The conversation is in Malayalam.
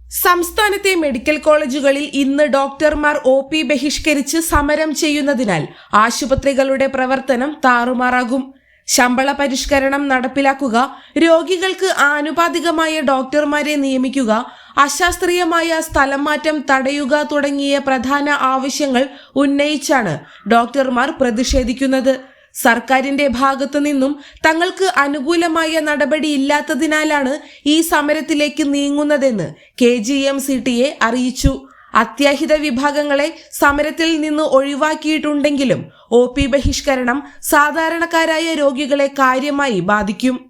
സംസ്ഥാനത്തെ മെഡിക്കൽ കോളേജുകളിൽ ഇന്ന് ഡോക്ടർമാർ OP ബഹിഷ്കരിച്ച് സമരം ചെയ്യുന്നതിനാൽ ആശുപത്രികളുടെ പ്രവർത്തനം താറുമാറാകും. ശമ്പള പരിഷ്കരണം നടപ്പിലാക്കുക, രോഗികൾക്ക് ആനുപാതികമായ ഡോക്ടർമാരെ നിയമിക്കുക, അശാസ്ത്രീയമായ സ്ഥലം മാറ്റം തടയുക തുടങ്ങിയ പ്രധാന ആവശ്യങ്ങൾ ഉന്നയിച്ചാണ് ഡോക്ടർമാർ പ്രതിഷേധിക്കുന്നത്. സർക്കാരിന്റെ ഭാഗത്തു നിന്നും തങ്ങൾക്ക് അനുകൂലമായ നടപടിയില്ലാത്തതിനാലാണ് ഈ സമരത്തിലേക്ക് നീങ്ങുന്നതെന്ന് KGM-CTA അറിയിച്ചു. അത്യാഹിത വിഭാഗങ്ങളെ സമരത്തിൽ നിന്ന് ഒഴിവാക്കിയിട്ടുണ്ടെങ്കിലും OP ബഹിഷ്കരണം സാധാരണക്കാരായ രോഗികളെ കാര്യമായി ബാധിക്കും.